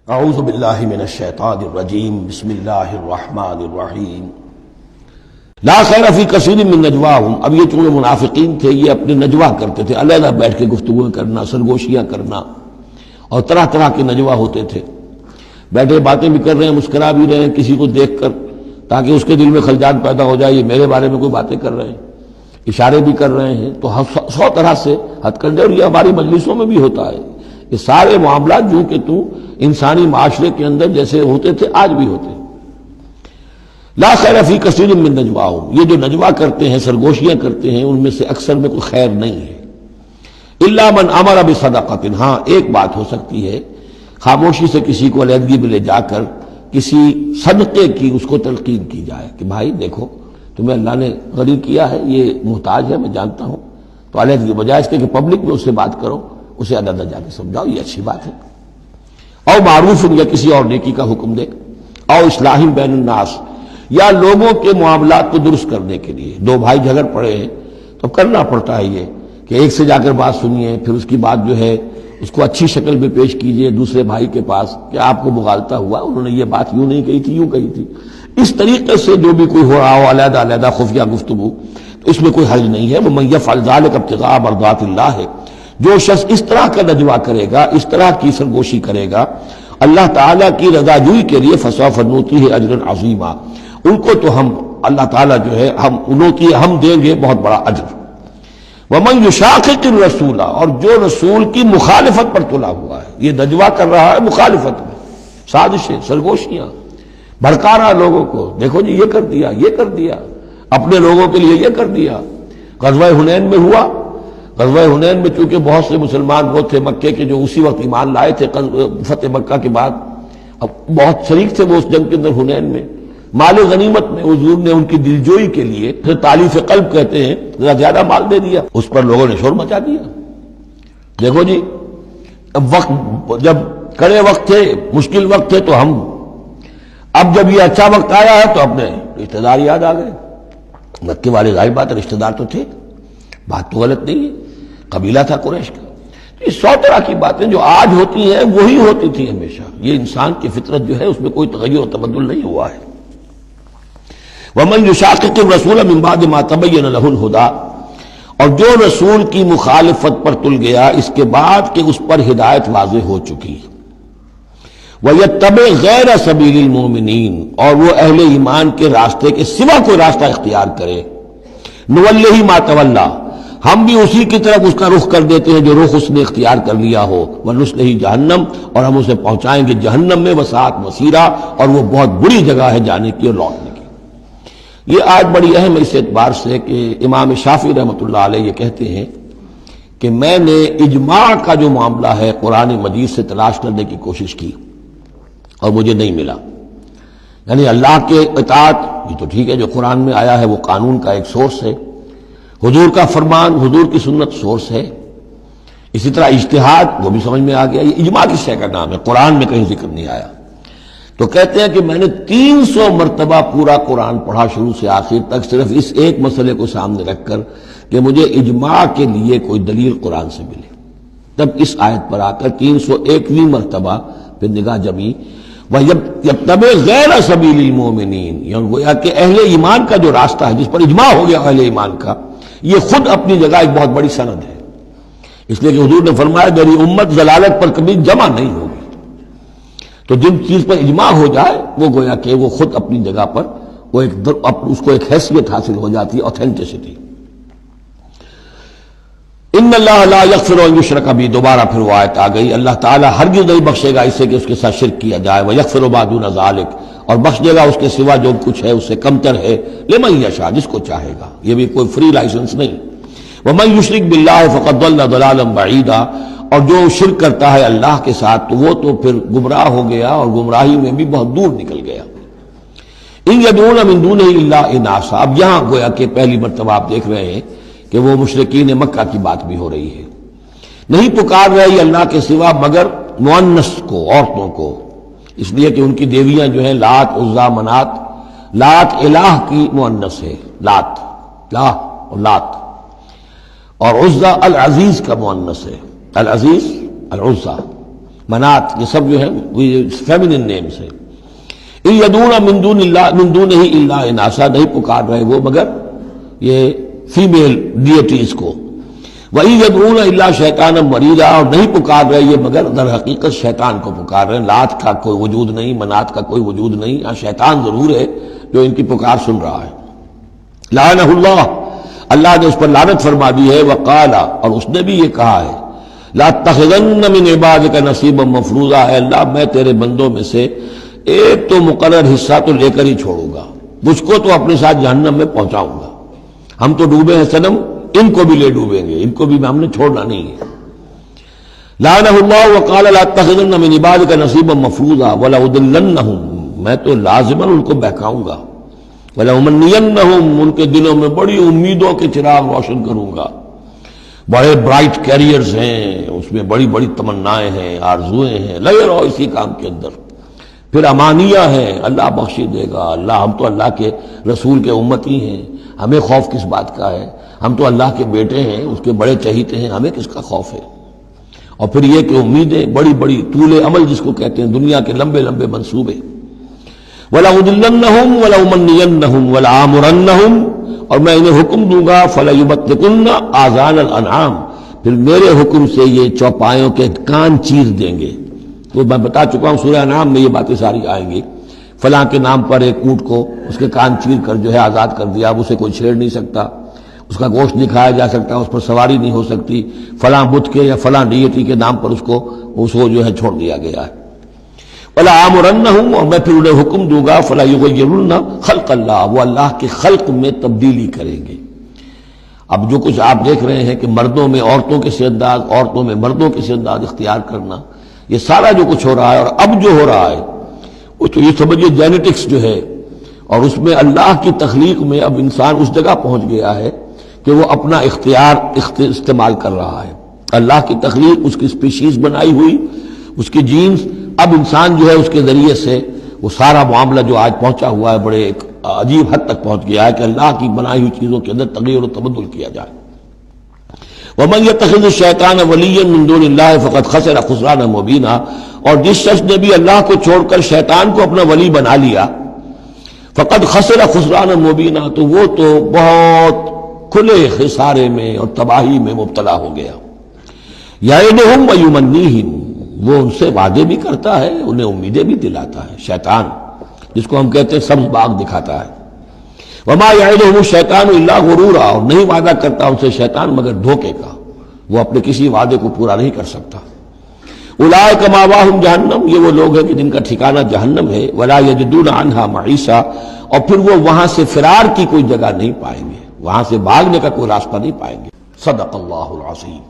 اعوذ باللہ من الشیطان الرجیم بسم اللہ الرحمن الرحیم لا خیر فی کثیر من نجواہم۔ اب یہ چونکہ منافقین تھے، یہ اپنے نجوا کرتے تھے، علیحدہ بیٹھ کے گفتگو کرنا، سرگوشیاں کرنا، اور طرح طرح کے نجوا ہوتے تھے۔ بیٹھے باتیں بھی کر رہے ہیں، مسکرا بھی رہے ہیں کسی کو دیکھ کر، تاکہ اس کے دل میں خلجان پیدا ہو جائے، یہ میرے بارے میں کوئی باتیں کر رہے ہیں، اشارے بھی کر رہے ہیں۔ تو 100 طرح سے ہتھ کنڈے، اور یہ ہماری مجلسوں میں بھی ہوتا ہے۔ یہ سارے معاملات جو کہ تو انسانی معاشرے کے اندر جیسے ہوتے تھے آج بھی ہوتے ہیں۔ لا خیر فی کثیر من نجواہم، یہ جو نجوا کرتے ہیں، سرگوشیاں کرتے ہیں، ان میں سے اکثر میں کوئی خیر نہیں ہے۔ الا من امر بصدقۃ، ہاں ایک بات ہو سکتی ہے، خاموشی سے کسی کو علیحدگی میں لے جا کر کسی صدقے کی اس کو تلقین کی جائے کہ بھائی دیکھو تمہیں اللہ نے غنی کیا ہے، یہ محتاج ہے، میں جانتا ہوں، تو علیحدگی بجائے اس کے کہ پبلک میں اس سے بات کرو، اسے علیحدہ جا کے سمجھاؤ، یہ اچھی بات ہے۔ او معروف، یا کسی اور نیکی کا حکم دے، او اصلاح بین الناس، یا لوگوں کے معاملات کو درست کرنے کے لیے دو بھائی جھگڑ پڑے ہیں تو کرنا پڑتا ہے یہ کہ ایک سے جا کر بات سنیے، پھر اس کی بات جو ہے اس کو اچھی شکل میں پیش کیجئے دوسرے بھائی کے پاس کہ آپ کو مغالطہ ہوا، انہوں نے یہ بات یوں نہیں کہی تھی، یوں کہی تھی۔ اس طریقے سے جو بھی کوئی ہو رہا ہو علیحدہ علیحدہ خفیہ گفتگو، تو اس میں کوئی حرج نہیں ہے۔ وَمَن يَفْعَلْ ذَلِكَ ابْتِغَاءَ مَرْضَاتِ اللَّهِ، جو شخص اس طرح کا نجوا کرے گا، اس طرح کی سرگوشی کرے گا اللہ تعالیٰ کی رضا جوئی کے لیے، فَسَوْفَ نُؤْتِيهِ أَجْرًا عَظِيمًا، ان کو تو ہم اللہ تعالیٰ جو ہے ہم دیں گے بہت بڑا اجر۔ وَمَن يُشَاقِقِ الرَّسُولَ، اور جو رسول کی مخالفت پر تلا ہوا ہے، یہ نجوا کر رہا ہے مخالفت میں، سازشیں، سرگوشیاں، بھڑکا رہا لوگوں کو، دیکھو جی یہ کر دیا، یہ کر دیا، اپنے لوگوں کے لیے یہ کر دیا۔ غزوہ حنین میں ہوا، غزوہ حنین میں چونکہ بہت سے مسلمان وہ تھے مکے کے جو اسی وقت ایمان لائے تھے فتح مکہ کے بعد، اب بہت شریک تھے وہ اس جنگ کے اندر حنین میں، مال غنیمت میں حضور نے ان کی دلجوئی کے لیے، پھر تالیف قلب کہتے ہیں، ذرا زیادہ مال دے دیا، اس پر لوگوں نے شور مچا دیا۔ دیکھو جی اب وقت، جب کڑے وقت تھے، مشکل وقت تھے، تو اب جب یہ اچھا وقت آیا ہے تو اپنے رشتہ دار یاد آ گئے۔ مکے والے ظاہر بات ہے رشتہ دار تو تھے، بات تو غلط نہیں ہے، قبیلہ تھا قریش کا۔ یہ 100 طرح کی باتیں جو آج ہوتی ہیں وہی ہوتی تھی ہمیشہ، یہ انسان کی فطرت جو ہے اس میں کوئی تغیر و تبدل نہیں ہوا ہے۔ وَمَن يُشَاقِقِ الرَّسُولَ مِن بَعْدِ مَا تَبَيَّنَ لَهُ الْهُدَىٰ، اور جو رسول کی مخالفت پر تل گیا اس کے بعد کہ اس پر ہدایت واضح ہو چکی، وَيَتَّبِعْ غَيْرَ سَبِيلِ الْمُؤْمِنِينَ، اور وہ اہل ایمان کے راستے کے سوا کوئی راستہ اختیار کرے، نُوَلِّهِ مَا تَوَلَّىٰ، ہم بھی اسی کی طرف اس کا رخ کر دیتے ہیں جو رخ اس نے اختیار کر لیا ہو، وَنُصْلِهِ جہنم، اور ہم اسے پہنچائیں گے جہنم میں، وَسَاءَتْ مَصِيرًا، اور وہ بہت بری جگہ ہے جانے کی اور لوٹنے کی۔ یہ آج بڑی اہم ہے اس اعتبار سے کہ امام شافعی رحمۃ اللہ علیہ یہ کہتے ہیں کہ میں نے اجماع کا جو معاملہ ہے قرآن مجید سے تلاش کرنے کی کوشش کی اور مجھے نہیں ملا۔ یعنی اللہ کے اطاعت یہ تو ٹھیک ہے، جو قرآن میں آیا ہے وہ قانون کا ایک سورس ہے، حضور کا فرمان، حضور کی سنت سورس ہے، اسی طرح اجتہاد وہ بھی سمجھ میں آ گیا۔ یہ اجماع کس شے کا نام ہے؟ قرآن میں کہیں ذکر نہیں آیا۔ تو کہتے ہیں کہ میں نے 300 مرتبہ پورا قرآن پڑھا شروع سے آخر تک، صرف اس ایک مسئلے کو سامنے رکھ کر کہ مجھے اجماع کے لیے کوئی دلیل قرآن سے ملے، تب اس آیت پر آ کر 301ویں مرتبہ پھر نگاہ جمی، وَيَتَّبِعْ غَيْرَ سَبِيلِ الْمُؤْمِنِينَ، یعنی گویا کہ اہل ایمان کا جو راستہ ہے جس پر اجماع ہو گیا اہل ایمان کا، یہ خود اپنی جگہ ایک بہت بڑی سند ہے، اس لیے کہ حضور نے فرمایا میری امت ضلالت پر کبھی جمع نہیں ہوگی۔ تو جن چیز پر اجماع ہو جائے وہ گویا کہ وہ خود اپنی جگہ پر وہ اس کو ایک حیثیت حاصل ہو جاتی ہے، اوتھینٹسٹی۔ ان اللہ لا یغفر ان یشرک بہ، دوبارہ پھر وہ آیت آ گئی، اللہ تعالیٰ ہرگز نہیں بخشے گا اس سے کہ اس کے ساتھ شرک کیا جائے، ویغفر ما دون ذلک، اور بخش دے گا اس کے سوا جو کچھ ہے اس سے کمتر ہے، لمن یشاء، جس کو چاہے گا، یہ بھی کوئی فری لائسنس نہیں۔ ومن یشرک باللہ فقد ضل ضلالا بعیدا، اور جو شرک کرتا ہے اللہ کے ساتھ تو وہ تو پھر گمراہ ہو گیا اور گمراہی میں بھی بہت دور نکل گیا۔ ان یدعون من دونہ الا اناثا، اب یہاں گویا کہ پہلی مرتبہ آپ دیکھ رہے ہیں کہ وہ مشرکین مکہ کی بات بھی ہو رہی ہے، نہیں پکار رہی اللہ کے سوا مگر مؤنث کو، عورتوں کو، اس لیے کہ ان کی دیویاں جو ہیں لات، عزا، منات، لات الہ کی مؤنث ہے، لات، لا اور لات، اور عزا العزیز کا مؤنث ہے، العزیز العزا، منات یہ سب جو ہے فیمنن نیمز ہیں. ان یدعون من دونہ الا اناسا نہیں پکار رہے وہ مگر یہ فیمیل ڈیٹیز کو. وَإِن يَدْعُونَ إِلَّا شَيْطَانًا مَرِيدًا اور نہیں پکار رہے یہ مگر در حقیقت شیطان کو پکار رہے ہیں. لات کا کوئی وجود نہیں، منات کا کوئی وجود نہیں، ہاں شیطان ضرور ہے جو ان کی پکار سن رہا ہے. لعنہ اللہ، اللہ نے اس پر لعنت فرما دی ہے. وقال اور اس نے بھی یہ کہا ہے لَأَتَّخِذَنَّ مِنْ عِبَادِكَ نَصِيبًا مَفْرُوضًا، اے اللہ میں تیرے بندوں میں سے ایک تو مقرر حصہ تو لے کر ہی چھوڑوں گا، مجھ کو تو اپنے ساتھ جہنم میں پہنچاؤں گا. ہم تو ڈوبے ہیں صنم، ان کو بھی لے ڈوبیں گے، ان کو بھی ہم نے چھوڑنا نہیں ہے. لعنہ اللہ وقال لَأَتَّخِذَنَّ مِنْ عِبَادِكَ نَصِيبًا مَفْرُوضًا وَلَأُضِلَّنَّهُمْ، میں تو لازماً ان کو بہکاؤں گا. وَلَأُمَنِّيَنَّهُمْ، ان کے دلوں میں بڑی امیدوں کے چراغ روشن کروں گا. بڑے برائٹ کیریئرز ہیں، اس میں بڑی بڑی تمنائیں ہیں، آرزویں ہیں، لگے رہو اسی کام کے اندر. پھر امانیہ ہیں، اللہ بخش دے گا، اللہ ہم تو اللہ کے رسول کے امتی ہیں، ہمیں خوف کس بات کا ہے، ہم تو اللہ کے بیٹے ہیں، اس کے بڑے چہیتے ہیں، ہمیں کس کا خوف ہے. اور پھر یہ کہ امیدیں بڑی بڑی، طول عمل جس کو کہتے ہیں، دنیا کے لمبے لمبے منصوبے. وَلَأُضِلَّنَّهُمْ وَلَأُمَنِّيَنَّهُمْ وَلَآمُرَنَّهُمْ، اور میں انہیں حکم دوں گا فَلَيُبَتِّكُنَّ آذَانَ الْأَنْعَامِ، پھر میرے حکم سے یہ چوپایوں کے کان چیر دیں گے. تو میں بتا چکا ہوں سورہ انعام میں یہ باتیں ساری آئیں گی. فلاں کے نام پر ایک اونٹ کو اس کے کان چیر کر جو ہے آزاد کر دیا، اب اسے کوئی چھیڑ نہیں سکتا، اس کا گوشت نہیں کھایا جا سکتا، اس پر سواری نہیں ہو سکتی. فلاں بت کے یا فلاں ڈیٹی کے نام پر اس کو جو ہے چھوڑ دیا گیا ہے. وَلَآمُرَنَّهُمْ، اور میں پھر انہیں حکم دوں گا فَلَا يُغَيِّرُنَّ خَلْقَ اللَّهِ، وہ اللہ کے خلق میں تبدیلی کریں گے. اب جو کچھ آپ دیکھ رہے ہیں کہ مردوں میں عورتوں کے سے انداز، عورتوں میں مردوں کے سے انداز اختیار کرنا، یہ سارا جو کچھ ہو رہا ہے اور اب جو ہو رہا ہے وہ تو یہ سمجھیے جینیٹکس جو ہے، اور اس میں اللہ کی تخلیق میں اب انسان اس جگہ پہنچ گیا ہے کہ وہ اپنا اختیار استعمال کر رہا ہے. اللہ کی تخلیق، اس کی اسپیشیز بنائی ہوئی، اس کی جینز، اب انسان جو ہے اس کے ذریعے سے وہ سارا معاملہ جو آج پہنچا ہوا ہے بڑے ایک عجیب حد تک پہنچ گیا ہے کہ اللہ کی بنائی ہوئی چیزوں کے اندر تغیر و تبدل کیا جائے. وَمَنْ يَتَّخِذِ الشَّيْطَانَ وَلِيًّا مِنْ دُونِ اللَّهِ فَقَدْ خَسِرَ خُسْرَانًا مُبِينًا، اور جس شخص نے بھی اللہ کو چھوڑ کر شیطان کو اپنا ولی بنا لیا، فَقَدْ خَسِرَ خُسْرَانًا مُبِينًا، تو وہ تو بہت کھلے خسارے میں اور تباہی میں مبتلا ہو گیا. یعدہم ویمنیہم، وہ ان سے وعدے بھی کرتا ہے، انہیں امیدیں بھی دلاتا ہے. شیطان جس کو ہم کہتے ہیں سبز باغ دکھاتا ہے. وما یعدہم الشیطان الا غرورا، اور نہیں وعدہ کرتا ان سے شیطان مگر دھوکے کا، وہ اپنے کسی وعدے کو پورا نہیں کر سکتا. اولئک مأواہم جہنم، یہ وہ لوگ ہیں کہ جن کا ٹھکانہ جہنم ہے. ولا یجدون عنہا محیصا، اور پھر وہ وہاں سے فرار کی کوئی جگہ نہیں پائیں گے، وہاں سے بھاگنے کا کوئی راستہ نہیں پائیں گے. صدق اللہ العظیم.